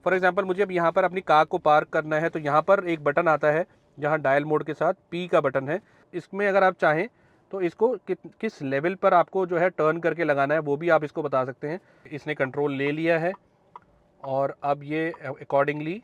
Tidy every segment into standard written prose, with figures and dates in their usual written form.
For example मुझे अब यहाँ पर अपनी कार को पार्क करना है, तो यहाँ पर एक बटन आता है जहाँ डायल मोड के साथ पी का बटन है। इसमें अगर आप चाहें तो इसको किस लेवल पर आपको जो है टर्न करके लगाना है वो भी आप इसको बता सकते हैं। इसने कंट्रोल ले लिया है और अब ये अकॉर्डिंगली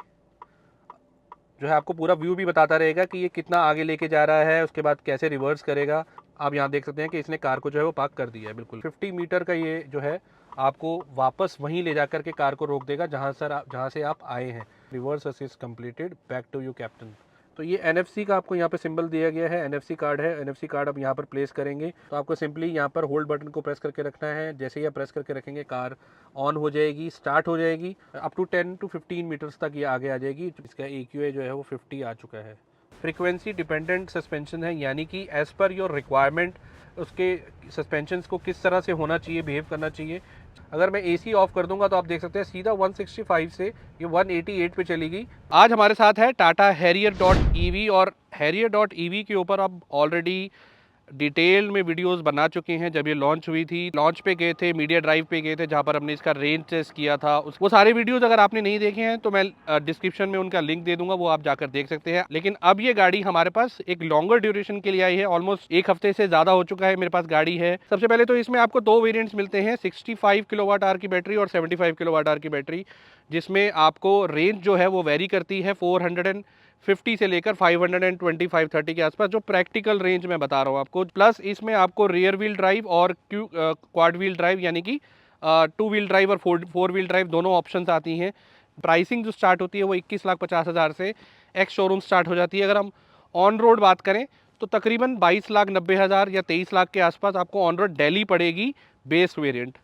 जो है आपको पूरा व्यू भी बताता रहेगा कि ये कितना आगे लेके जा रहा है, उसके बाद कैसे रिवर्स करेगा। आप यहाँ देख सकते हैं कि इसने कार को जो है वो पार्क कर दिया है बिल्कुल। 50 मीटर का ये जो है आपको वापस वहीं ले जाकर के कार को रोक देगा जहाँ से आप आए हैं। Reverse assist completed, back to you captain. तो ये NFC का आपको यहाँ पे सिंबल दिया गया है, NFC कार्ड है। NFC कार्ड अब यहाँ पर प्लेस करेंगे तो आपको सिंपली यहाँ पर होल्ड बटन को प्रेस करके रखना है। जैसे ही आप प्रेस करके रखेंगे कार ऑन हो जाएगी, स्टार्ट हो जाएगी। अप टू 10 to 15 मीटर्स तक ये आगे आ जाएगी। इसका EQA जो है वो 50 आ चुका है। फ्रीक्वेंसी डिपेंडेंट सस्पेंशन है, यानी कि एज़ पर योर रिक्वायरमेंट उसके सस्पेंशन को किस तरह से होना चाहिए, बिहेव करना चाहिए। अगर मैं AC ऑफ कर दूंगा तो आप देख सकते हैं सीधा 165 से ये 188 पे चली गई। आज हमारे साथ है टाटा Harrier.ev और Harrier.ev के ऊपर आप ऑलरेडी डिटेल में वीडियोस बना चुके हैं। जब ये लॉन्च हुई थी, लॉन्च पे गए थे, मीडिया ड्राइव पे गए थे जहाँ पर हमने इसका रेंज टेस्ट किया था। वो सारे वीडियोस अगर आपने नहीं देखे हैं तो मैं डिस्क्रिप्शन में उनका लिंक दे दूंगा, वो आप जाकर देख सकते हैं। लेकिन अब ये गाड़ी हमारे पास एक लॉन्गर ड्यूरेशन के लिए आई है। ऑलमोस्ट एक हफ्ते से ज़्यादा हो चुका है मेरे पास गाड़ी है। सबसे पहले तो इसमें आपको 2 वेरियंट्स मिलते हैं, 65 किलोवाट आवर की बैटरी और 75 किलोवाट आवर की बैटरी, जिसमें आपको रेंज जो है वो वेरी करती है 450 से लेकर 525-30 के आसपास, जो प्रैक्टिकल रेंज मैं बता रहा हूँ आपको। प्लस इसमें आपको रियर व्हील ड्राइव और क्वाड व्हील ड्राइव यानी कि 2 व्हील ड्राइव और 4 व्हील ड्राइव दोनों ऑप्शंस आती हैं। प्राइसिंग जो स्टार्ट होती है वो 21,50,000 से एक्स शोरूम स्टार्ट हो जाती है। अगर हम ऑन रोड बात करें तो तकरीबन 22,90,000 या 23 लाख के आसपास आपको ऑन रोड डेली पड़ेगी बेस वेरिएंट।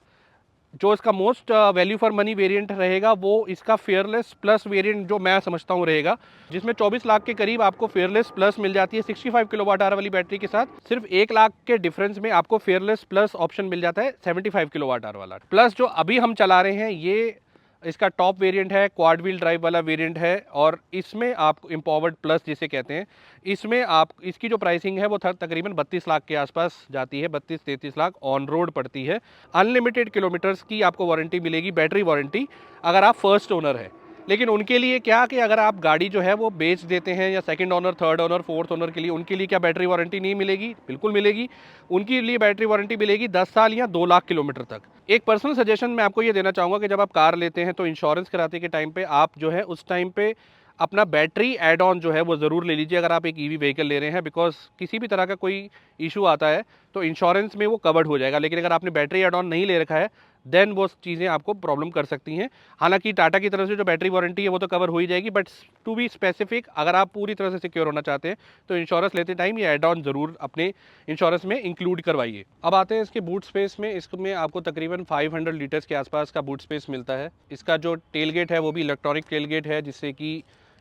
जो इसका most value for money variant रहेगा वो इसका फेयरलेस प्लस वेरिएंट जो मैं समझता हूँ रहेगा, जिसमें 24 लाख के करीब आपको फेयरलेस प्लस मिल जाती है 65 किलोवाट आवर वाली बैटरी के साथ। सिर्फ 1 लाख के डिफरेंस में आपको फेयरलेस प्लस ऑप्शन मिल जाता है 75 किलोवाट आवर वाला। प्लस जो अभी हम चला रहे हैं ये इसका टॉप वेरिएंट है, क्वाड व्हील ड्राइव वाला वेरिएंट है और इसमें आप एम्पावर्ड प्लस जिसे कहते हैं, इसमें आप इसकी जो प्राइसिंग है वो तकरीबन 32 लाख के आसपास जाती है, 32-33 लाख ऑन रोड पड़ती है। अनलिमिटेड किलोमीटर्स की आपको वारंटी मिलेगी, बैटरी वारंटी, अगर आप फर्स्ट ओनर है। लेकिन उनके लिए क्या कि अगर आप गाड़ी जो है वो बेच देते हैं या second owner, third owner, fourth owner के लिए, उनके लिए क्या बैटरी वारंटी नहीं मिलेगी? बिल्कुल मिलेगी। उनके लिए बैटरी वारंटी मिलेगी 10 साल या 2 लाख किलोमीटर तक। एक पर्सनल सजेशन मैं आपको ये देना चाहूँगा कि जब आप कार लेते हैं तो इंश्योरेंस कराते के टाइम पे आप जो है उस टाइम पे अपना बैटरी एड ऑन जो है वो ज़रूर ले लीजिए अगर आप एक EV व्हीकल ले रहे हैं, बिकॉज किसी भी तरह का कोई इशू आता है तो इंश्योरेंस में वो कवर्ड हो जाएगा। लेकिन अगर आपने बैटरी एड ऑन नहीं ले रखा है देन वो चीज़ें आपको प्रॉब्लम कर सकती हैं। हालांकि टाटा की तरफ से जो बैटरी वारंटी है वो तो कवर हो ही जाएगी, बट टू बी स्पेसिफिक अगर आप पूरी तरह से सिक्योर होना चाहते हैं तो इंश्योरेंस लेते टाइम ये एड ऑन ज़रूर अपने इंश्योरेंस में इंक्लूड करवाइए। अब आते हैं इसके बूट स्पेस में। इसमें आपको तकरीबन 500 लीटर्स के आसपास का बूट स्पेस मिलता है। इसका जो टेल गेट है वो भी इलेक्ट्रॉनिक टेल गेट है, जिससे कि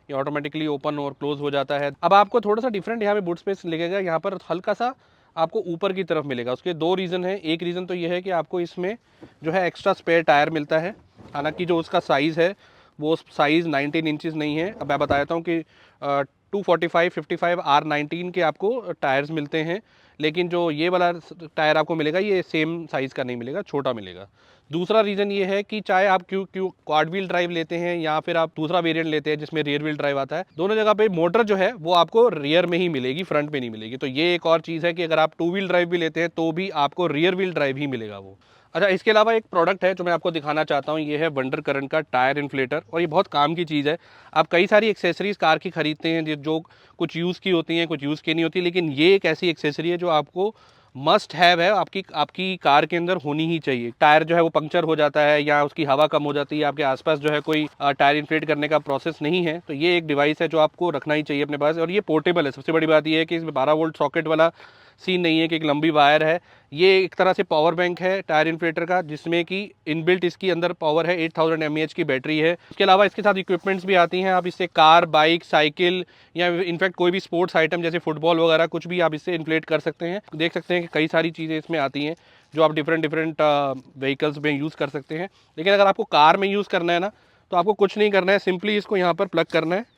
ये ऑटोमेटिकली ओपन और क्लोज हो जाता है। अब आपको थोड़ा सा डिफरेंट यहाँ पे बूट स्पेस लगेगा, यहाँ पर हल्का सा आपको ऊपर की तरफ मिलेगा। उसके 2 रीज़न है। एक रीज़न तो ये है कि आपको इसमें जो है एक्स्ट्रा स्पेयर टायर मिलता है। हालांकि जो उसका साइज़ है वो साइज़ 19 इंचज़ नहीं है। अब मैं बता देता हूँ कि 245-55 R19 के आपको टायर्स मिलते हैं, लेकिन जो ये वाला टायर आपको मिलेगा ये सेम साइज़ का नहीं मिलेगा, छोटा मिलेगा। दूसरा रीज़न ये है कि चाहे आप क्यों क्वाड व्हील ड्राइव लेते हैं या फिर आप दूसरा वेरिएंट लेते हैं जिसमें रियर व्हील ड्राइव आता है, दोनों जगह पे मोटर जो है वो आपको रियर में ही मिलेगी, फ्रंट में नहीं मिलेगी। तो ये एक और चीज़ है कि अगर आप 2 व्हील ड्राइव भी लेते हैं तो भी आपको रियर व्हील ड्राइव ही मिलेगा वो। अच्छा, इसके अलावा एक प्रोडक्ट है जो मैं आपको दिखाना चाहता हूँ, ये है वंडर करंट का टायर इन्फ्लेटर, और ये बहुत काम की चीज़ है। आप कई सारी एक्सेसरीज कार की खरीदते हैं जो कुछ यूज़ की होती हैं, कुछ यूज़ की नहीं होती, लेकिन ये एक ऐसी एक्सेसरी है जो आपको मस्ट हैव है, आपकी कार के अंदर होनी ही चाहिए। टायर जो है वो पंक्चर हो जाता है या उसकी हवा कम हो जाती है, आपके आसपास जो है कोई टायर इन्फ्लेट करने का प्रोसेस नहीं है, तो ये एक डिवाइस है जो आपको रखना ही चाहिए अपने पास। और ये पोर्टेबल है। सबसे बड़ी बात ये है कि इसमें 12 वोल्ट सॉकेट वाला सीन नहीं है कि एक लंबी वायर है। ये एक तरह से पावर बैंक है टायर इन्फ्लेटर का, जिसमें कि इनबिल्ट इसकी अंदर पावर है, 8000 mAh की बैटरी है। इसके अलावा इसके साथ इक्विपमेंट्स भी आती हैं। आप इससे कार, बाइक, साइकिल या इनफैक्ट कोई भी स्पोर्ट्स आइटम जैसे फुटबॉल वगैरह कुछ भी आप इससे इन्फ्लेट कर सकते हैं। देख सकते हैं कि कई सारी चीज़ें इसमें आती हैं जो आप डिफरेंट व्हीकल्स में यूज़ कर सकते हैं। लेकिन अगर आपको कार में यूज़ करना है ना, तो आपको कुछ नहीं करना है, सिंपली इसको यहाँ पर प्लग करना है।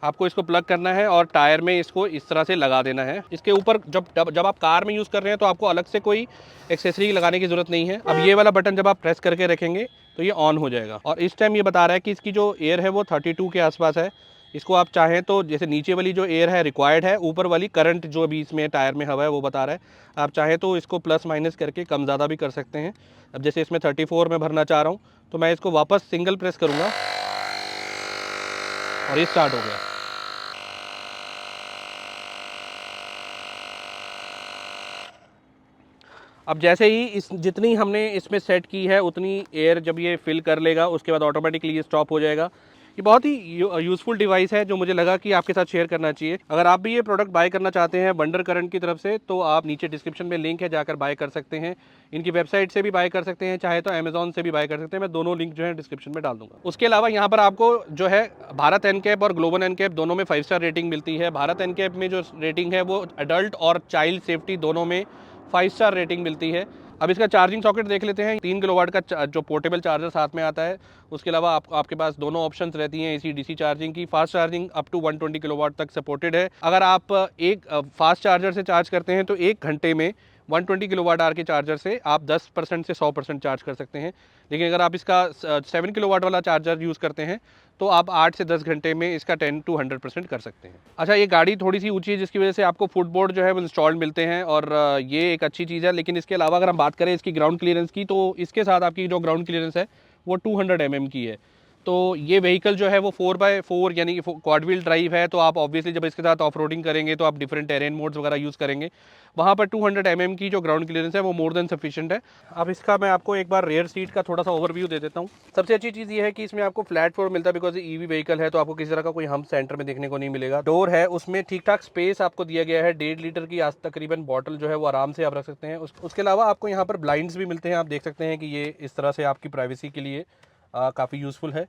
आपको इसको प्लग करना है और टायर में इसको इस तरह से लगा देना है। इसके ऊपर जब आप कार में यूज़ कर रहे हैं तो आपको अलग से कोई एक्सेसरी लगाने की ज़रूरत नहीं है। अब ये वाला बटन जब आप प्रेस करके रखेंगे तो ये ऑन हो जाएगा। और इस टाइम ये बता रहा है कि इसकी जो एयर है वो 32 के आसपास है। इसको आप चाहें तो जैसे नीचे वाली जो एयर है रिक्वायर्ड है, ऊपर वाली करंट जो अभी इसमें टायर में हवा है वो बता रहा है। आप चाहें तो इसको प्लस माइनस करके कम ज़्यादा भी कर सकते हैं। अब जैसे इसमें 34 में भरना चाह रहा हूँ तो मैं इसको वापस सिंगल प्रेस करूँगा और ये स्टार्ट हो गया। अब जैसे ही इस जितनी हमने इसमें सेट की है उतनी एयर जब ये फिल कर लेगा उसके बाद ऑटोमेटिकली ये स्टॉप हो जाएगा। ये बहुत ही यूज़फुल डिवाइस है जो मुझे लगा कि आपके साथ शेयर करना चाहिए। अगर आप भी ये प्रोडक्ट बाय करना चाहते हैं वंडर करंट की तरफ से तो आप नीचे डिस्क्रिप्शन में लिंक है, जाकर बाय कर सकते हैं। इनकी वेबसाइट से भी बाय कर सकते हैं, चाहे तो अमेजॉन से भी बाय कर सकते हैं। मैं दोनों लिंक जो है डिस्क्रिप्शन में डाल दूंगा। उसके अलावा यहाँ पर आपको जो है भारत एनकैप और ग्लोबल एनकैप दोनों में 5 स्टार रेटिंग मिलती है। भारत एनकैप में जो रेटिंग है वो एडल्ट और चाइल्ड सेफ्टी दोनों में 5 स्टार रेटिंग मिलती है। अब इसका चार्जिंग सॉकेट देख लेते हैं। 3 किलोवाट का जो पोर्टेबल चार्जर साथ में आता है। उसके अलावा आपके पास दोनों ऑप्शंस रहती हैं एसी डीसी चार्जिंग की। Fast charging up to 120 kilowatt तक सपोर्टेड है। अगर आप एक फास्ट चार्जर से चार्ज करते हैं तो 1 घंटे में 120 किलोवाट आवर के चार्जर से आप 10% से 100% चार्ज कर सकते हैं। लेकिन अगर आप इसका 7 किलोवाट वाला चार्जर यूज़ करते हैं तो आप 8 से 10 घंटे में इसका 10 to 100% कर सकते हैं। अच्छा, ये गाड़ी थोड़ी सी ऊंची है जिसकी वजह से आपको फुटबोर्ड जो है वो इंस्टॉल्ड मिलते हैं और ये एक अच्छी चीज़ है। लेकिन इसके अलावा अगर हम बात करें इसकी ग्राउंड क्लियरेंस की तो इसके साथ आपकी जो ग्राउंड क्लियरेंस है वो 200 mm की है। तो ये व्हीकल जो है वो 4x4 यानी कि क्वाड व्हील ड्राइव है। तो आप ऑब्वियसली जब इसके साथ ऑफ रोडिंग करेंगे तो आप डिफरेंट टेरेन मोड्स वगैरह यूज़ करेंगे। वहाँ पर 200 mm की जो ग्राउंड क्लियरेंस है वो मोर देन सफिशिएंट है। अब इसका मैं आपको एक बार रेयर सीट का थोड़ा सा ओवरव्यू दे देता हूँ। सबसे अच्छी चीज़ ये है कि इसमें आपको फ्लैट फ्लोर मिलता है बिकॉज ईवी व्हीकल है तो आपको किसी तरह का कोई हम सेंटर में देखने को नहीं मिलेगा। डोर है उसमें ठीक ठाक स्पेस आपको दिया गया है। 1.5 लीटर की आज तकरीबन बॉटल जो है वो आराम से आप रख सकते हैं। उसके अलावा आपको यहाँ पर ब्लाइंड्स भी मिलते हैं। आप देख सकते हैं कि ये इस तरह से आपकी प्राइवेसी के लिए काफ़ी यूज़फुल है।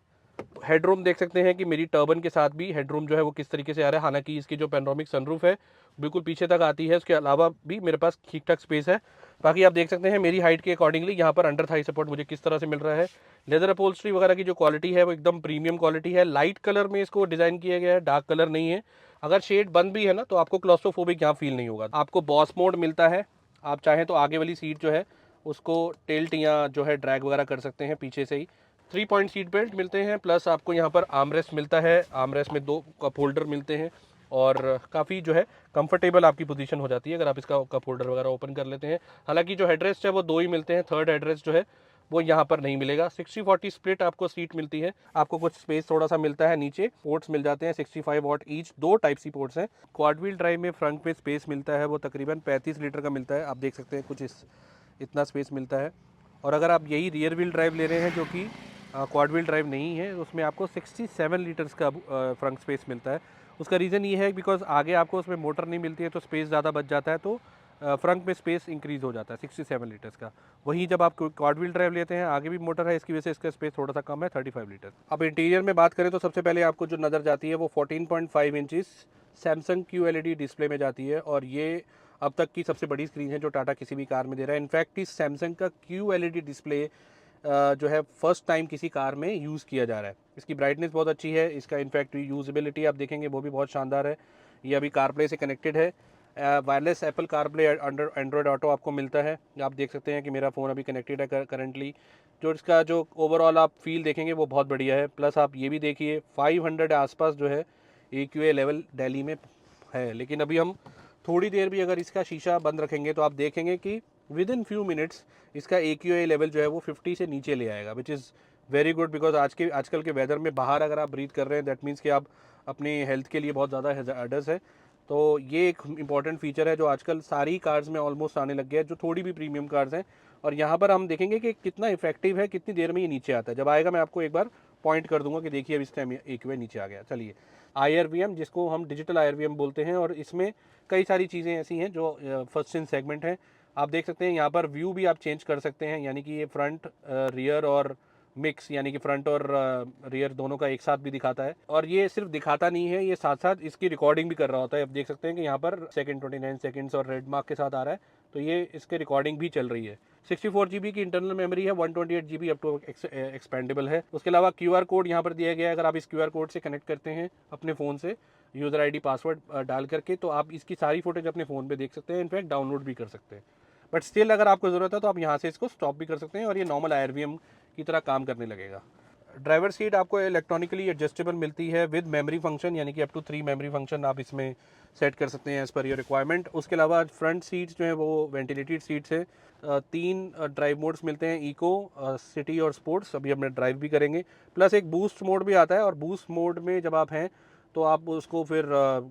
हेडरूम देख सकते हैं कि मेरी टर्बन के साथ भी हेडरूम जो है वो किस तरीके से आ रहा है। हालांकि इसकी जो पैनोरामिक सनरूफ है बिल्कुल पीछे तक आती है। उसके अलावा भी मेरे पास ठीक ठाक स्पेस है। बाकी आप देख सकते हैं मेरी हाइट के अकॉर्डिंगली यहाँ पर अंडर थाई सपोर्ट मुझे किस तरह से मिल रहा है। लेदर अपहोल्स्ट्री वगैरह की जो क्वालिटी है वो एकदम प्रीमियम क्वालिटी है। लाइट कलर में इसको डिज़ाइन किया गया है, डार्क कलर नहीं है। अगर शेड बंद भी है ना तो आपको क्लॉस्ट्रोफोबिक यहाँ फील नहीं होगा। आपको बॉस मोड मिलता है। आप चाहें तो आगे वाली सीट जो है उसको टिल्ट या जो है ड्रैग वगैरह कर सकते हैं पीछे से ही। 3 पॉइंट सीट बेल्ट मिलते हैं। प्लस आपको यहाँ पर आर्मरेस्ट मिलता है। आर्मरेस्ट में 2 कप होल्डर मिलते हैं और काफ़ी जो है कंफर्टेबल आपकी पोजीशन हो जाती है अगर आप इसका कप होल्डर वगैरह ओपन कर लेते हैं। हालांकि जो हेडरेस्ट है वो 2 ही मिलते हैं। थर्ड हेडरेस्ट जो है वो यहाँ पर नहीं मिलेगा। 60-40 स्प्लिट आपको सीट मिलती है। आपको कुछ स्पेस थोड़ा सा मिलता है। नीचे पोर्ट्स मिल जाते हैं 65 watt each. 2 type C ports हैं। क्वाड व्हील ड्राइव में फ्रंट में स्पेस मिलता है वो तकरीबन 35 लीटर का मिलता है। आप देख सकते हैं कुछ इतना स्पेस मिलता है। और अगर आप यही रियर व्हील ड्राइव ले रहे हैं जो कि क्वाड व्हील ड्राइव नहीं है उसमें आपको 67 लीटर्स का फ्रंट स्पेस मिलता है। उसका रीज़न ये है बिकॉज आगे आपको उसमें मोटर नहीं मिलती है तो स्पेस ज़्यादा बच जाता है। तो फ्रंट में स्पेस इंक्रीज़ हो जाता है 67 लीटर्स का। वहीं जब आप क्वाड व्हील ड्राइव लेते हैं आगे भी मोटर है, इसकी वजह से इसका स्पेस थोड़ा सा कम है 35 लीटर। अब इंटीरियर में बात करें तो सबसे पहले आपको जो नज़र जाती है वो 14.5 इंचज़ सैमसंग QLED डिस्प्ले में जाती है। और ये अब तक की सबसे बड़ी स्क्रीन है जो टाटा किसी भी कार में दे रहा है। इनफैक्ट इस सैमसंग का QLED डिस्प्ले जो है फर्स्ट टाइम किसी कार में यूज़ किया जा रहा है। इसकी ब्राइटनेस बहुत अच्छी है। इसका इनफैक्ट यूजेबिलिटी आप देखेंगे वो भी बहुत शानदार है। ये अभी कारप्ले से कनेक्टेड है। Wireless Apple CarPlay under Android auto आपको मिलता है। आप देख सकते हैं कि मेरा फ़ोन अभी कनेक्टेड है करंटली। जो इसका जो ओवरऑल आप फील देखेंगे वो बहुत बढ़िया है। प्लस आप ये भी देखिए 500 आसपास जो है AQA लेवल दिल्ली में है। लेकिन अभी हम थोड़ी देर भी अगर इसका शीशा बंद रखेंगे तो आप देखेंगे कि विद इन फ्यू मिनट्स इसका AQA लेवल जो है वो 50 से नीचे ले आएगा, which is very good. Because आजकल के वेदर में बाहर अगर आप ब्रीथ कर रहे हैं दैट मीन्स कि आप अपनी हेल्थ के लिए बहुत ज़्यादा हैज़ार्डस है। तो ये एक इंपॉर्टेंट फीचर है जो आजकल सारी कार्स में ऑलमोस्ट आने लग गया है जो थोड़ी भी प्रीमियम कार्स हैं। और यहाँ पर हम देखेंगे कि कितना इफेक्टिव है, कितनी देर में ये नीचे आता है। जब आएगा मैं आपको एक बार पॉइंट कर दूंगा कि देखिए अब इस टाइम AQA नीचे आ गया। चलिए IRVM जिसको हम डिजिटल IRVM बोलते हैं और इसमें कई सारी चीज़ें ऐसी हैं जो फर्स्ट इन सेगमेंट हैं। आप देख सकते हैं यहाँ पर व्यू भी आप चेंज कर सकते हैं, यानी कि ये फ्रंट रियर और मिक्स यानी कि फ्रंट और रियर दोनों का एक साथ भी दिखाता है। और ये सिर्फ दिखाता नहीं है, ये साथ साथ इसकी रिकॉर्डिंग भी कर रहा होता है। आप देख सकते हैं कि यहाँ पर सेकंड 29 सेकंड्स और रेड मार्क के साथ आ रहा है तो ये इसके रिकॉर्डिंग भी चल रही है। 64 GB की इंटरनल मेमोरी है। 128 GB अप टू एक्सपेंडेबल है। उसके अलावा QR कोड यहाँ पर दिया गया है। अगर आप इस QR कोड से कनेक्ट करते हैं अपने फ़ोन से यूज़र ID पासवर्ड डाल करके तो आप इसकी सारी फुटेज अपने फ़ोन पे देख सकते हैं। इनफैक्ट डाउनलोड भी कर सकते हैं। बट स्टिल अगर आपको ज़रूरत है तो आप यहाँ से इसको स्टॉप भी कर सकते हैं और ये नॉर्मल IRVM की तरह काम करने लगेगा। ड्राइवर सीट आपको इलेक्ट्रॉनिकली एडजस्टेबल मिलती है विद मेमोरी फंक्शन, यानी कि अप टू 3 मेमोरी फंक्शन आप इसमें सेट कर सकते हैं एज़ पर योर रिक्वायरमेंट। उसके अलावा फ्रंट सीट्स जो है वो वेंटिलेटेड सीट्स है। 3 ड्राइव मोड्स मिलते हैं, इको, सिटी और स्पोर्ट्स। अभी हम ड्राइव भी करेंगे, प्लस एक बूस्ट मोड भी आता है। और बूस्ट मोड में जब आप हैं तो आप उसको फिर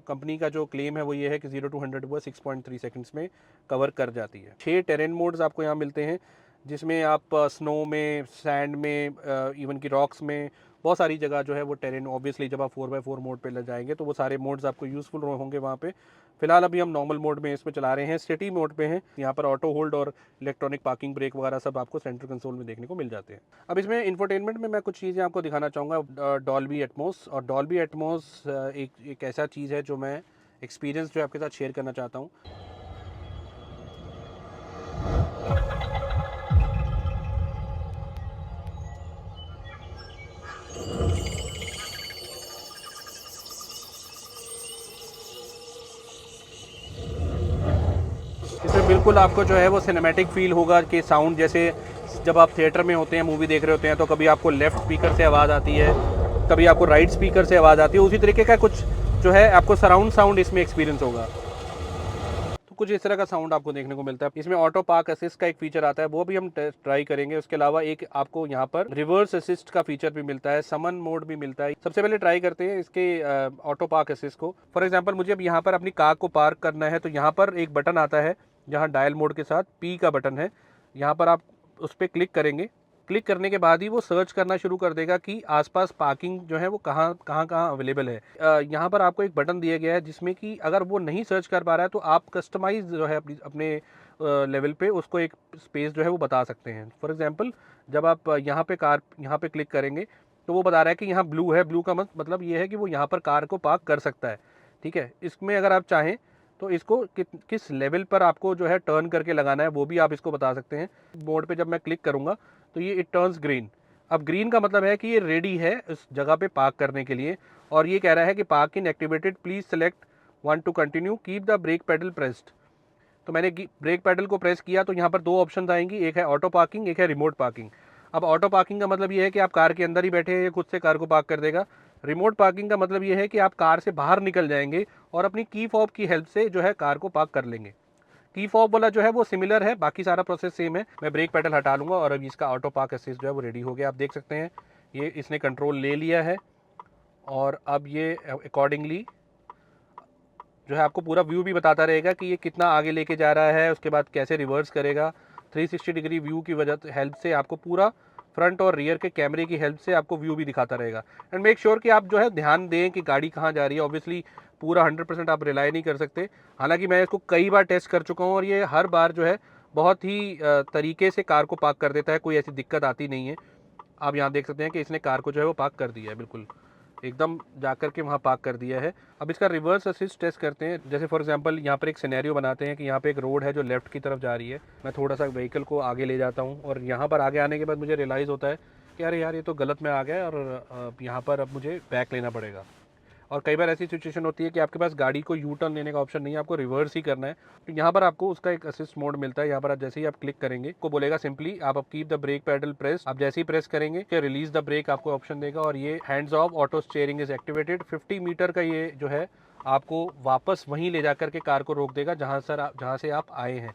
कंपनी का जो क्लेम है वो ये है कि 0 to 100 वो 6.3 सेकंड्स में कवर कर जाती है। 6 टेरेन मोड्स आपको यहाँ मिलते हैं, जिसमें आप स्नो में, सैंड में, इवन की रॉक्स में, बहुत सारी जगह जो है वो टेरेन, ऑब्वियसली जब आप 4x4 मोड पे लग जाएंगे तो वो सारे मोड्स आपको यूज़फुल होंगे वहाँ पे। फिलहाल अभी हम नॉर्मल मोड में इसमें चला रहे हैं, सिटी मोड पे हैं। यहाँ पर ऑटो होल्ड और इलेक्ट्रॉनिक पार्किंग ब्रेक वगैरह सब आपको सेंटर कंसोल में देखने को मिल जाते हैं। अब इसमें इंफोटेनमेंट में मैं कुछ चीज़ें आपको दिखाना चाहूँगा। डॉल्बी एटमॉस, और डॉल्बी एटमॉस एक ऐसा चीज़ है जो मैं एक्सपीरियंस जो आपके साथ शेयर करना चाहता हूँ। इसमें बिल्कुल आपको जो है वो सिनेमैटिक फील होगा कि साउंड जैसे जब आप थिएटर में होते हैं, मूवी देख रहे होते हैं, तो कभी आपको लेफ़्ट स्पीकर से आवाज़ आती है, कभी आपको राइट स्पीकर से आवाज़ आती है, उसी तरीके का कुछ जो है आपको सराउंड साउंड इसमें एक्सपीरियंस होगा। तो कुछ इस तरह का साउंड आपको देखने को मिलता है। इसमें ऑटो पार्क असिस्ट का एक फीचर आता है, वो भी हम ट्राई करेंगे। उसके अलावा एक आपको यहाँ पर रिवर्स असिस्ट का फीचर भी मिलता है, समन मोड भी मिलता है। सबसे पहले ट्राई करते हैं इसके ऑटो पार्क असिस्ट को। फॉर एग्जांपल मुझे अब यहाँ पर अपनी कार को पार्क करना है, तो यहाँ पर एक बटन आता है जहाँ डायल मोड के साथ पी का बटन है। यहाँ पर आप उस पर क्लिक करेंगे। क्लिक करने के बाद ही वो सर्च करना शुरू कर देगा कि आसपास पार्किंग जो है वो कहाँ अवेलेबल है। यहाँ पर आपको एक बटन दिया गया है जिसमें कि अगर वो नहीं सर्च कर पा रहा है तो आप कस्टमाइज जो है अपने लेवल पे उसको एक स्पेस जो है वो बता सकते हैं। फॉर एग्जांपल जब आप यहाँ पे क्लिक करेंगे तो वो बता रहा है कि यहाँ ब्लू है। ब्लू का मतलब ये है कि वो यहाँ पर कार को पार्क कर सकता है। ठीक है, इसमें अगर आप चाहें तो इसको किस लेवल पर आपको जो है टर्न करके लगाना है वो भी आप इसको बता सकते हैं। मोड पे जब मैं क्लिक करूँगा तो ये इट टर्न्स ग्रीन। अब ग्रीन का मतलब है कि ये रेडी है इस जगह पे पार्क करने के लिए, और ये कह रहा है कि parking activated, please select one two continue, keep the brake pedal pressed. तो मैंने ब्रेक पेडल को प्रेस किया तो यहाँ पर 2 ऑप्शन आएंगी, एक है ऑटो पार्किंग, एक है रिमोट पार्किंग। अब ऑटो पार्किंग का मतलब ये है कि आप कार के अंदर ही बैठे हैं, ये खुद से कार को पार्क कर देगा। रिमोट पार्किंग का मतलब ये है कि आप कार से बाहर निकल जाएंगे और अपनी की फॉब की हेल्प से जो है कार को पार्क कर लेंगे। की फॉब वाला जो है वो सिमिलर है, बाकी सारा प्रोसेस सेम है। मैं ब्रेक पेडल हटा लूँगा और अभी इसका ऑटो पार्क असिस्ट जो है वो रेडी हो गया। आप देख सकते हैं ये इसने कंट्रोल ले लिया है, और अब ये अकॉर्डिंगली जो है आपको पूरा व्यू भी बताता रहेगा कि ये कितना आगे लेके जा रहा है, उसके बाद कैसे रिवर्स करेगा। 360 डिग्री व्यू की वजह हेल्प से आपको पूरा फ्रंट और रियर के कैमरे की हेल्प से आपको व्यू भी दिखाता रहेगा। एंड मेक श्योर कि आप जो है ध्यान दें कि गाड़ी कहाँ जा रही है। ऑब्वियसली पूरा 100% आप रिलाई नहीं कर सकते, हालांकि मैं इसको कई बार टेस्ट कर चुका हूँ और ये हर बार जो है बहुत ही तरीके से कार को पार्क कर देता है, कोई ऐसी दिक्कत आती नहीं है। आप यहाँ देख सकते हैं कि इसने कार को जो है वो पार्क कर दिया है, बिल्कुल एकदम जाकर के वहाँ पार्क कर दिया है। अब इसका रिवर्स असिस्ट टेस्ट करते हैं। जैसे फॉर एग्जांपल यहाँ पर एक सिनेरियो बनाते हैं कि यहाँ पे एक रोड है जो लेफ्ट की तरफ जा रही है। मैं थोड़ा सा व्हीकल को आगे ले जाता हूँ और यहाँ पर आगे आने के बाद मुझे रियलाइज़ होता है कि अरे यार ये तो गलत में आ गया है और यहाँ पर अब मुझे बैक लेना पड़ेगा। और कई बार ऐसी सिचुएशन होती है कि आपके पास गाड़ी को यू टर्न लेने का ऑप्शन नहीं है, आपको रिवर्स ही करना है। तो यहाँ पर आपको उसका एक असिस्ट मोड मिलता है। यहाँ पर आप जैसे ही आप क्लिक करेंगे को बोलेगा सिंपली आप keep the brake pedal press. आप जैसे ही प्रेस करेंगे कि रिलीज द ब्रेक आपको ऑप्शन देगा, और ये hands off auto steering is activated. 50 metre का ये जो है आपको वापस वहीं ले जाकर के कार को रोक देगा जहाँ से आप आए हैं।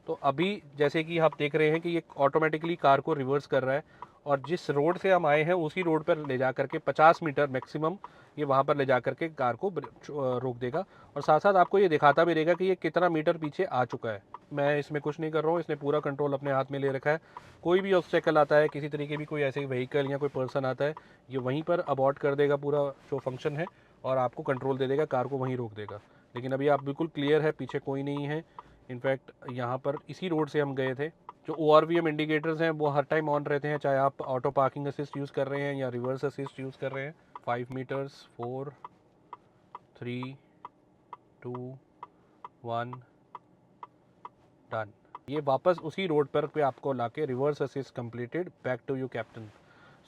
तो अभी जैसे कि आप देख रहे हैं कि ये ऑटोमेटिकली कार को रिवर्स कर रहा है, और जिस रोड से हम आए हैं उसी रोड पर ले जा करके 50 मीटर मैक्सिमम ये वहाँ पर ले जा करके कार को रोक देगा, और साथ साथ आपको ये दिखाता भी रहेगा कि ये कितना मीटर पीछे आ चुका है। मैं इसमें कुछ नहीं कर रहा हूँ, इसने पूरा कंट्रोल अपने हाथ में ले रखा है। कोई भी ऑब्स्टेकल आता है, किसी तरीके भी कोई ऐसे व्हीकल या कोई पर्सन आता है, ये वहीं पर अबॉर्ट कर देगा पूरा जो फंक्शन है, और आपको कंट्रोल दे देगा, कार को वहीं रोक देगा। लेकिन अभी आप बिल्कुल क्लियर है, पीछे कोई नहीं है। इनफैक्ट यहाँ पर इसी रोड से हम गए थे। जो ORVM इंडिकेटर्स हैं वो हर टाइम ऑन रहते हैं, चाहे आप ऑटो पार्किंग असिस्ट यूज़ कर रहे हैं या रिवर्स असिस्ट यूज़ कर रहे हैं। 5 मीटर्स, 4, 3, 2, 1, डन। ये वापस उसी रोड पर पे आपको लाके reverse assist completed, back to you captain.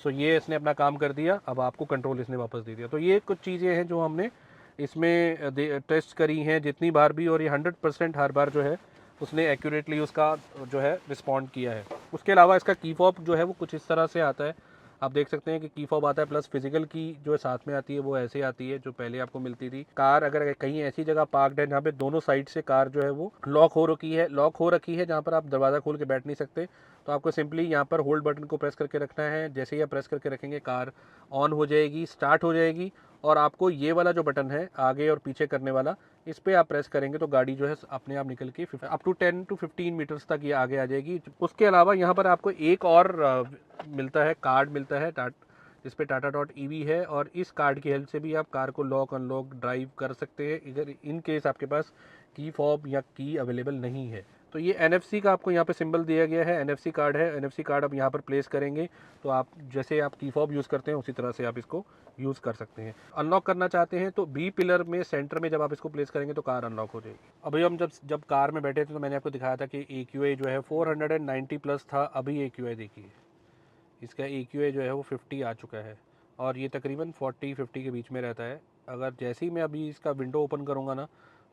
So ये इसने अपना काम कर दिया, अब आपको कंट्रोल इसने वापस दे दिया। तो ये कुछ चीज़ें हैं जो हमने इसमें टेस्ट करी हैं जितनी बार भी, और ये 100% हर बार जो है उसने एक्यूरेटली उसका जो है रिस्पॉन्ड किया है। उसके अलावा इसका की फॉब जो है वो कुछ इस तरह से आता है, आप देख सकते हैं कि की फॉब आता है, प्लस फिजिकल की जो साथ में आती है वो ऐसे आती है जो पहले आपको मिलती थी। कार अगर कहीं ऐसी जगह पार्कड है जहाँ पे दोनों साइड से कार जो है वो लॉक हो रखी है जहाँ पर आप दरवाज़ा खोल के बैठ नहीं सकते, तो आपको सिंपली यहाँ पर होल्ड बटन को प्रेस करके रखना है। जैसे ही आप प्रेस करके रखेंगे कार ऑन हो जाएगी, स्टार्ट हो जाएगी, और आपको ये वाला जो बटन है आगे और पीछे करने वाला, इस पर आप प्रेस करेंगे तो गाड़ी जो है अपने आप निकल के अप टू 10 to 15 मीटर्स तक ये आगे आ जाएगी। उसके अलावा यहाँ पर आपको एक और मिलता है, कार्ड मिलता है जिस पे Tata.ev है, और इस कार्ड की हेल्प से भी आप कार को लॉक अनलॉक ड्राइव कर सकते हैं अगर इन केस आपके पास की फॉब या की अवेलेबल नहीं है। तो ये NFC का आपको यहाँ पे सिंबल दिया गया है, NFC कार्ड है। NFC कार्ड आप यहाँ पर प्लेस करेंगे तो आप जैसे आप की फॉब यूज़ करते हैं उसी तरह से आप इसको यूज़ कर सकते हैं। अनलॉक करना चाहते हैं तो बी पिलर में सेंटर में जब आप इसको प्लेस करेंगे तो कार अनलॉक हो जाएगी। अभी हम जब कार में बैठे थे तो मैंने आपको दिखाया था कि AQI जो है 490 प्लस था, अभी AQI देखिए इसका AQI जो है वो 50 आ चुका है, और ये तकरीबन 40-50 के बीच में रहता है। अगर जैसे ही मैं अभी इसका विंडो ओपन करूँगा ना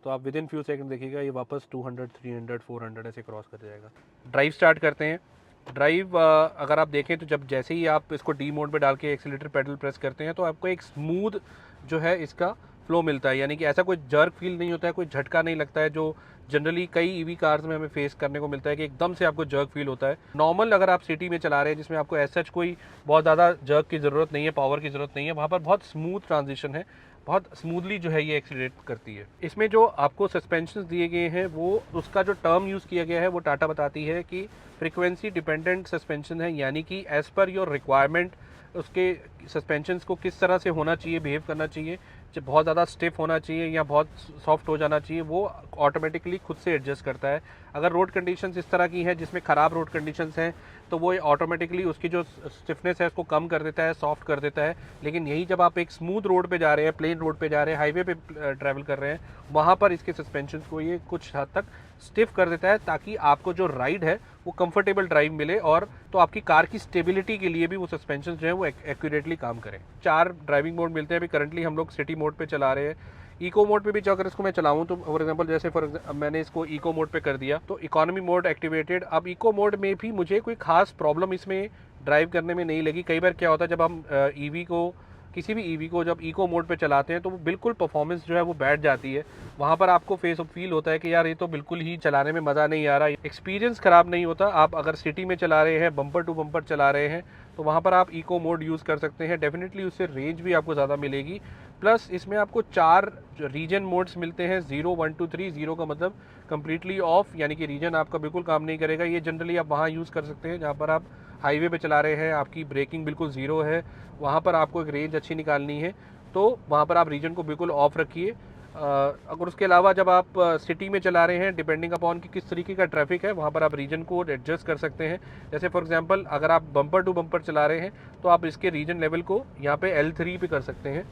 तो आप विद इन फ्यू सेकंड देखिएगा ये वापस 200, 300, 400 ऐसे क्रॉस कर जाएगा। ड्राइव स्टार्ट करते हैं। ड्राइव अगर आप देखें तो जब जैसे ही आप इसको डी मोड पे डाल के एक्सीलेटर पेडल प्रेस करते हैं तो आपको एक स्मूथ जो है इसका फ्लो मिलता है, यानी कि ऐसा कोई जर्क फील नहीं होता है, कोई झटका नहीं लगता है जो जनरली कई ईवी कार्स में हमें फेस करने को मिलता है कि एकदम से आपको जर्क फील होता है। नॉर्मल अगर आप सिटी में चला रहे हैं जिसमें आपको ऐसा कोई बहुत ज़्यादा जर्क की ज़रूरत नहीं है, पावर की ज़रूरत नहीं है, वहाँ पर बहुत स्मूथ ट्रांजिशन है, बहुत स्मूथली जो है ये एक्सीलरेट करती है। इसमें जो आपको सस्पेंशन दिए गए हैं वो उसका जो टर्म यूज़ किया गया है वो टाटा बताती है कि फ्रीक्वेंसी डिपेंडेंट सस्पेंशन है, यानी कि एज़ पर योर रिक्वायरमेंट उसके सस्पेंशन को किस तरह से होना चाहिए, बिहेव करना चाहिए, जब बहुत ज़्यादा स्टिफ होना चाहिए या बहुत सॉफ्ट हो जाना चाहिए, वो ऑटोमेटिकली खुद से एडजस्ट करता है। अगर रोड कंडीशंस इस तरह की हैं जिसमें ख़राब रोड कंडीशंस हैं तो वो ऑटोमेटिकली उसकी जो स्टिफनेस है उसको कम कर देता है, सॉफ्ट कर देता है। लेकिन यही जब आप एक स्मूथ रोड पे जा रहे हैं, प्लेन रोड पे जा रहे हैं, हाईवे पे ट्रैवल कर रहे हैं, वहाँ पर इसके सस्पेंशन को ये कुछ हद तक स्टिफ कर देता है ताकि आपको जो राइड है वो कंफर्टेबल ड्राइव मिले, और तो आपकी कार की स्टेबिलिटी के लिए भी वो सस्पेंशन जो है वो एक्यूरेटली काम करें। 4 ड्राइविंग मोड मिलते हैं। अभी करंटली हम लोग सिटी मोड पे चला रहे हैं। इको मोड पे भी अगर इसको मैं चलाऊं तो फॉर एग्जांपल जैसे मैंने इसको इको मोड पे कर दिया तो इकोनॉमी मोड एक्टिवेटेड। अब इको मोड में भी मुझे कोई खास प्रॉब्लम इसमें ड्राइव करने में नहीं लगी। कई बार क्या होता है जब हम ईवी को किसी भी ईवी को जब इको मोड पे चलाते हैं तो वो बिल्कुल परफॉर्मेंस जो है वो बैठ जाती है, वहाँ पर आपको फील होता है कि यार ये तो बिल्कुल ही चलाने में मज़ा नहीं आ रहा, एक्सपीरियंस ख़राब नहीं होता। आप अगर सिटी में चला रहे हैं, बम्पर टू बम्पर चला रहे हैं, तो वहाँ पर आप इको मोड यूज़ कर सकते हैं। डेफिनेटली उससे रेंज भी आपको ज़्यादा मिलेगी। प्लस इसमें आपको 4 रीजन मोड्स मिलते हैं, 0, 1, 2, 3। 0 का मतलब कम्प्लीटली ऑफ, यानी कि रीजन आपका बिल्कुल काम नहीं करेगा। ये जनरली आप वहाँ यूज़ कर सकते हैं जहाँ पर आप हाईवे पे चला रहे हैं, आपकी ब्रेकिंग बिल्कुल ज़ीरो है, वहाँ पर आपको एक रेंज अच्छी निकालनी है, तो वहाँ पर आप रीजन को बिल्कुल ऑफ रखिए। अगर उसके अलावा जब आप सिटी में चला रहे हैं, डिपेंडिंग अपॉन कि किस तरीके का ट्रैफिक है, वहाँ पर आप रीजन को एडजस्ट कर सकते हैं। जैसे फॉर एग्जांपल अगर आप बम्पर टू बम्पर चला रहे हैं तो आप इसके रीजन लेवल को यहाँ पे L3 पे कर सकते हैं।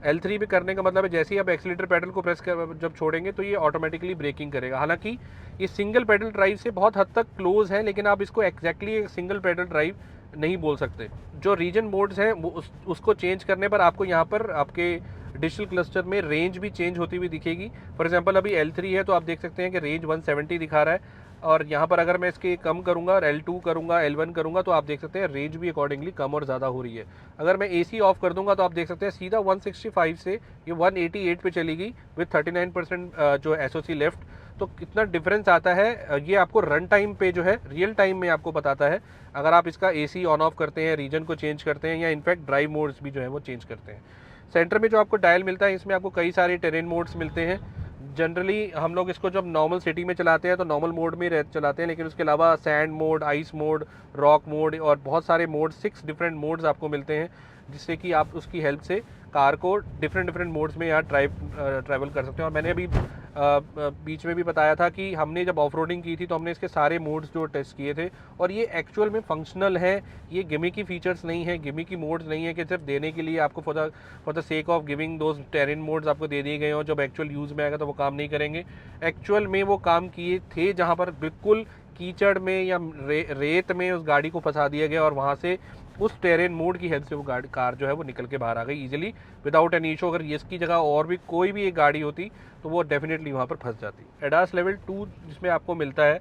L3 पे करने का मतलब है जैसे ही आप एक्सीलेटर पेडल को प्रेस कर जब छोड़ेंगे तो ये ऑटोमेटिकली ब्रेकिंग करेगा। हालांकि ये सिंगल पेडल ड्राइव से बहुत हद तक क्लोज है, लेकिन आप इसको एग्जैक्टली सिंगल पेडल ड्राइव नहीं बोल सकते। जो रीजन मोड्स हैं वो उसको चेंज करने पर आपको यहाँ पर आपके डिजिटल क्लस्टर में रेंज भी चेंज होती हुई दिखेगी। फॉर एग्जांपल अभी L3 है तो आप देख सकते हैं कि रेंज 170 दिखा रहा है, और यहाँ पर अगर मैं इसके कम करूँगा और L2 करूँगा, L1 करूँगा तो आप देख सकते हैं रेंज भी अकॉर्डिंगली कम और ज़्यादा हो रही है। अगर मैं AC ऑफ कर दूंगा तो आप देख सकते हैं सीधा 165 से ये 188 पे चलेगी विद 39% जो SOC लेफ्ट। तो कितना डिफरेंस आता है ये आपको रन टाइम पे जो है रियल टाइम में आपको बताता है, अगर आप इसका AC ऑन ऑफ करते हैं, रीजन को चेंज करते हैं, या इनफैक्ट ड्राइव मोड्स भी जो है वो चेंज करते हैं। सेंटर में जो आपको डायल मिलता है इसमें आपको कई सारे टेरेन मोड्स मिलते हैं। जनरली हम लोग इसको जब नॉर्मल सिटी में चलाते हैं तो नॉर्मल मोड में चलाते हैं, लेकिन उसके अलावा sand mode, ice mode, rock mode और बहुत सारे मोड, 6 डिफरेंट मोड्स आपको मिलते हैं, जिससे कि आप उसकी हेल्प से कार को डिफरेंट मोड्स में यहाँ ट्रैवल कर सकते हैं। और मैंने अभी बीच में भी बताया था कि हमने जब ऑफ रोडिंग की थी तो हमने इसके सारे मोड्स जो टेस्ट किए थे, और ये एक्चुअल में फंक्शनल है। ये गिमिकी फीचर्स नहीं है, गिमिकी मोड्स नहीं है कि सिर्फ देने के लिए आपको for the sake of giving those terrain modes आपको दे दिए गए हो, जब एक्चुअल यूज़ में आएगा तो वो काम नहीं करेंगे। एक्चुअल में वो काम किए थे जहाँ पर बिल्कुल कीचड़ में या रेत में उस गाड़ी को फंसा दिया गया और वहाँ से उस टेरेन मोड की हेल्प से वो कार जो है वो निकल के बाहर आ गई इजीली विदाउट एनी इशू। अगर इसकी जगह और भी कोई भी एक गाड़ी होती तो वो डेफिनेटली वहाँ पर फंस जाती। एडास लेवल 2 जिसमें आपको मिलता है,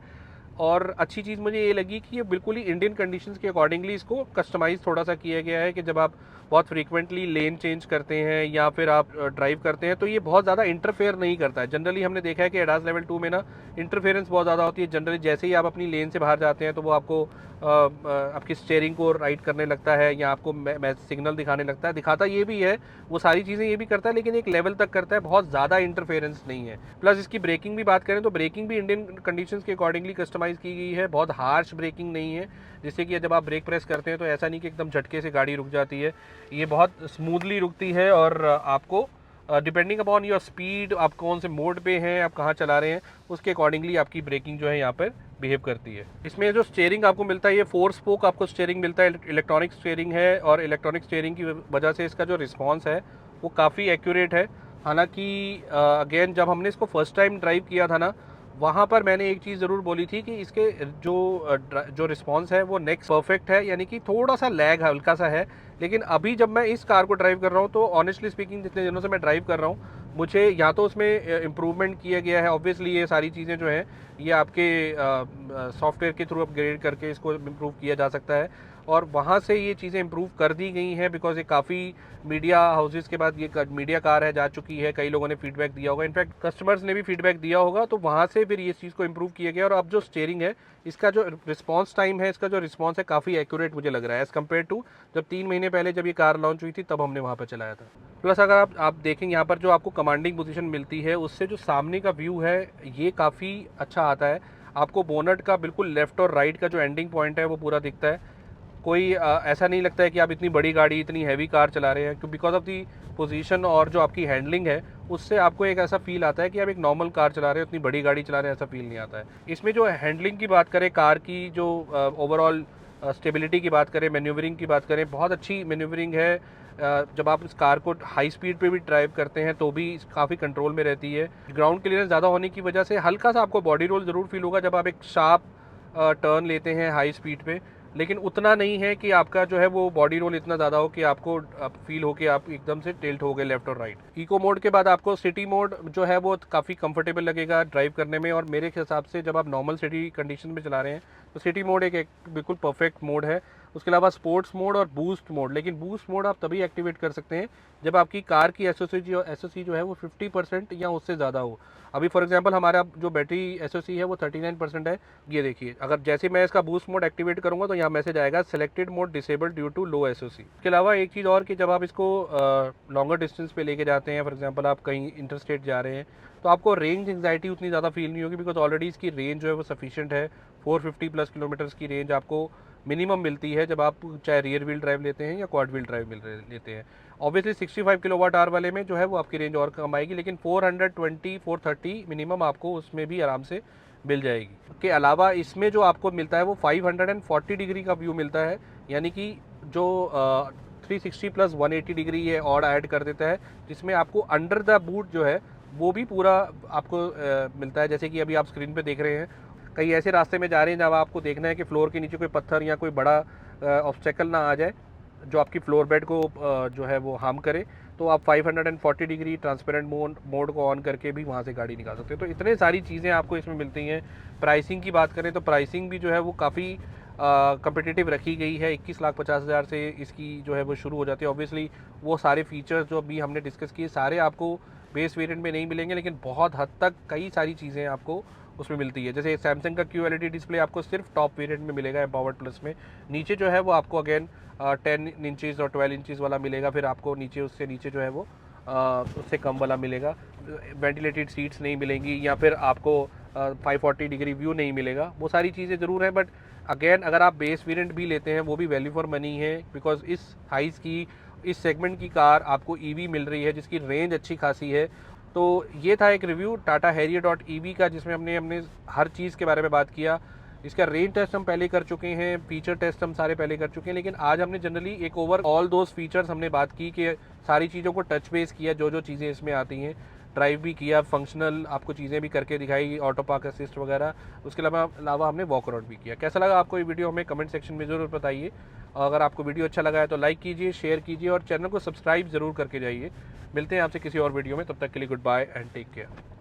और अच्छी चीज़ मुझे ये लगी कि ये बिल्कुल ही इंडियन कंडीशंस के अकॉर्डिंगली इसको कस्टमाइज़ थोड़ा सा किया गया है कि जब आप बहुत फ्रीक्वेंटली लेन चेंज करते हैं या फिर आप ड्राइव करते हैं तो ये बहुत ज़्यादा इंटरफेयर नहीं करता है। जनरली हमने देखा है कि एडास लेवल 2 में ना इंटरफेरेंस बहुत ज़्यादा होती है। जनरली जैसे ही आप अपनी लेन से बाहर जाते हैं तो वो आपको आपकी स्टीयरिंग को राइट करने लगता है या आपको सिग्नल दिखाने लगता है। दिखाता ये भी है, वो सारी चीज़ें ये भी करता है, लेकिन एक लेवल तक करता है, बहुत ज़्यादा इंटरफेरेंस नहीं है। प्लस इसकी ब्रेकिंग भी बात करें तो ब्रेकिंग भी इंडियन कंडीशंस के अकॉर्डिंगली कस्टमाइज़ की गई है। बहुत हार्श ब्रेकिंग नहीं है, जिससे कि जब आप ब्रेक प्रेस करते हैं तो ऐसा नहीं कि एकदम झटके से गाड़ी रुक जाती है। ये बहुत स्मूथली रुकती है और आपको डिपेंडिंग अपॉन योर स्पीड, आप कौन से मोड पे हैं, आप कहाँ चला रहे हैं, उसके अकॉर्डिंगली आपकी ब्रेकिंग जो है यहाँ पर बिहेव करती है। इसमें जो स्टीयरिंग आपको मिलता है, ये 4 स्पोक आपको स्टीयरिंग मिलता है, इलेक्ट्रॉनिक स्टीयरिंग है, और इलेक्ट्रॉनिक स्टीयरिंग की वजह से इसका जो रिस्पॉन्स है वो काफ़ी एक्यूरेट है। हालांकि अगेन जब हमने इसको फर्स्ट टाइम ड्राइव किया था ना, वहाँ पर मैंने एक चीज़ ज़रूर बोली थी कि इसके जो रिस्पॉन्स है वो नेक्स्ट परफेक्ट है, यानी कि थोड़ा सा लैग हल्का सा है। लेकिन अभी जब मैं इस कार को ड्राइव कर रहा हूँ तो ऑनेस्टली स्पीकिंग जितने दिनों से मैं ड्राइव कर रहा हूँ, मुझे या तो उसमें इम्प्रूवमेंट किया गया है। ऑब्वियसली ये सारी चीज़ें जो हैं ये आपके सॉफ्टवेयर के थ्रू अपग्रेड करके इसको इम्प्रूव किया जा सकता है, और वहाँ से ये चीज़ें इम्प्रूव कर दी गई हैं। बिकॉज ये काफ़ी मीडिया हाउसेस के बाद ये मीडिया कार है जा चुकी है, कई लोगों ने फीडबैक दिया होगा, इनफैक्ट कस्टमर्स ने भी फीडबैक दिया होगा, तो वहाँ से फिर ये चीज़ को इम्प्रूव किया गया। और अब जो स्टीयरिंग है, इसका जो रिस्पॉन्स टाइम है, इसका जो रिस्पॉन्स है, काफ़ी एक्यूरेट मुझे लग रहा है एज़ कम्पेयर टू जब 3 महीने पहले जब ये कार लॉन्च हुई थी तब हमने वहाँ पर चलाया था। प्लस अगर आप देखें यहाँ पर जो आपको कमांडिंग पोजीशन मिलती है, उससे जो सामने का व्यू है ये काफ़ी अच्छा आता है। आपको बोनट का बिल्कुल लेफ्ट और राइट का जो एंडिंग पॉइंट है वो पूरा दिखता है। कोई ऐसा नहीं लगता है कि आप इतनी बड़ी गाड़ी, इतनी हैवी कार चला रहे हैं, बिकॉज ऑफ दी पोजीशन और जो आपकी हैंडलिंग है उससे आपको एक ऐसा फील आता है कि आप एक नॉर्मल कार चला रहे हैं, उतनी बड़ी गाड़ी चला रहे हैं, ऐसा फील नहीं आता है। इसमें जो हैंडलिंग की बात करें, कार की जो ओवरऑल स्टेबिलिटी की बात करें, मैन्यूवरिंग की बात करें, बहुत अच्छी मैन्यूवरिंग है। जब आप इस कार को हाई स्पीड पे भी ड्राइव करते हैं तो भी काफ़ी कंट्रोल में रहती है। ग्राउंड क्लियरेंस ज़्यादा होने की वजह से हल्का सा आपको बॉडी रोल ज़रूर फील होगा जब आप एक शार्प टर्न लेते हैं हाई स्पीड पे, लेकिन उतना नहीं है कि आपका जो है वो बॉडी रोल इतना ज़्यादा हो कि आपको फील हो कि आप एकदम से टिल्ट हो गए लेफ्ट और राइट। इको मोड के बाद आपको सिटी मोड जो है वो काफ़ी कंफर्टेबल लगेगा ड्राइव करने में, और मेरे हिसाब से जब आप नॉर्मल सिटी कंडीशन में चला रहे हैं तो सिटी मोड एक बिल्कुल परफेक्ट मोड है। उसके अलावा स्पोर्ट्स मोड और बूस्ट मोड, लेकिन बूस्ट मोड आप तभी एक्टिवेट कर सकते हैं जब आपकी कार की एसओसी जो है वो 50% या उससे ज़्यादा हो। अभी फॉर एग्जांपल हमारा जो बैटरी एसओसी है वो 39% है। ये देखिए, अगर जैसे मैं इसका बूस्ट मोड एक्टिवेट करूंगा तो यहाँ मैसेज आएगा selected mode disabled due to low SOC. इसके अलावा एक चीज़ और कि जब आप इसको लॉन्गर डिस्टेंस पे लेके जाते हैं, फॉर एग्जांपल आप कहीं इंटरस्टेट जा रहे हैं, तो आपको रेंज एंग्जाइटी उतनी ज़्यादा फील नहीं होगी, बिकॉज ऑलरेडी इसकी रेंज जो है वो सफिशिएंट है। 450 प्लस किलोमीटर्स की रेंज आपको मिनिमम मिलती है जब आप चाहे रियर व्हील ड्राइव लेते हैं या क्वाड व्हील ड्राइव लेते हैं। ऑब्वियसली 65 किलोवाट आवर वाले में जो है वो आपकी रेंज और कम आएगी, लेकिन 420 430 मिनिमम आपको उसमें भी आराम से मिल जाएगी। के अलावा इसमें जो आपको मिलता है वो 540 डिग्री का व्यू मिलता है, यानी कि जो 360 प्लस 180 डिग्री ये और ऐड कर देता है, जिसमें आपको अंडर द बूट जो है वो भी पूरा आपको मिलता है। जैसे कि अभी आप स्क्रीन पे देख रहे हैं, कई ऐसे रास्ते में जा रहे हैं जब आपको देखना है कि फ्लोर के नीचे कोई पत्थर या कोई बड़ा ऑब्स्टेकल ना आ जाए जो आपकी फ्लोर बेड को जो है वो हार्म करे, तो आप 540 डिग्री ट्रांसपेरेंट मोड को ऑन करके भी वहाँ से गाड़ी निकाल सकते हैं। तो इतने सारी चीज़ें आपको इसमें मिलती हैं। प्राइसिंग की बात करें तो प्राइसिंग भी जो है वो काफ़ी कम्पिटिटिव रखी गई है। 21,50,000 से इसकी जो है वो शुरू हो जाती है। ऑब्वियसली वो सारे फीचर्स जो अभी हमने डिस्कस किए सारे आपको बेस वेरिएंट में नहीं मिलेंगे, लेकिन बहुत हद तक कई सारी चीज़ें आपको उसमें मिलती है। जैसे सैमसंग का QLED डिस्प्ले आपको सिर्फ टॉप वेरिएंट में मिलेगा एम्पावर्ड प्लस में। नीचे जो है वो आपको अगेन 10 इंचज़ और 12 इंचज़ वाला मिलेगा, फिर आपको नीचे उससे नीचे जो है वो उससे कम वाला मिलेगा। वेंटिलेटेड सीट्स नहीं मिलेंगी, या फिर आपको 540 डिग्री व्यू नहीं मिलेगा। वो सारी चीज़ें ज़रूर हैं, बट अगेन अगर आप बेस वेरिएंट भी लेते हैं वो भी वैल्यू फॉर मनी है, बिकॉज इस साइज़ की, इस सेगमेंट की कार आपको EV मिल रही है जिसकी रेंज अच्छी खासी है। तो ये था एक रिव्यू टाटा हैरियर EV का, जिसमें हमने हर चीज़ के बारे में बात किया। इसका रेंज टेस्ट हम पहले कर चुके हैं, फीचर टेस्ट हम सारे पहले कर चुके हैं, लेकिन आज हमने जनरली एक ओवर ऑल दोज फीचर्स हमने बात की कि सारी चीज़ों को टच बेस किया, जो जो चीज़ें इसमें आती हैं। ड्राइव भी किया, फंक्शनल आपको चीज़ें भी करके दिखाई, ऑटो पार्क असिस्ट वगैरह। उसके अलावा हमने वॉक अराउंड भी किया। कैसा लगा आपको ये वीडियो हमें कमेंट सेक्शन में ज़रूर बताइए। और अगर आपको वीडियो अच्छा लगा है तो लाइक कीजिए, शेयर कीजिए और चैनल को सब्सक्राइब ज़रूर करके जाइए। मिलते हैं आपसे किसी और वीडियो में, तब तक के लिए goodbye and take care.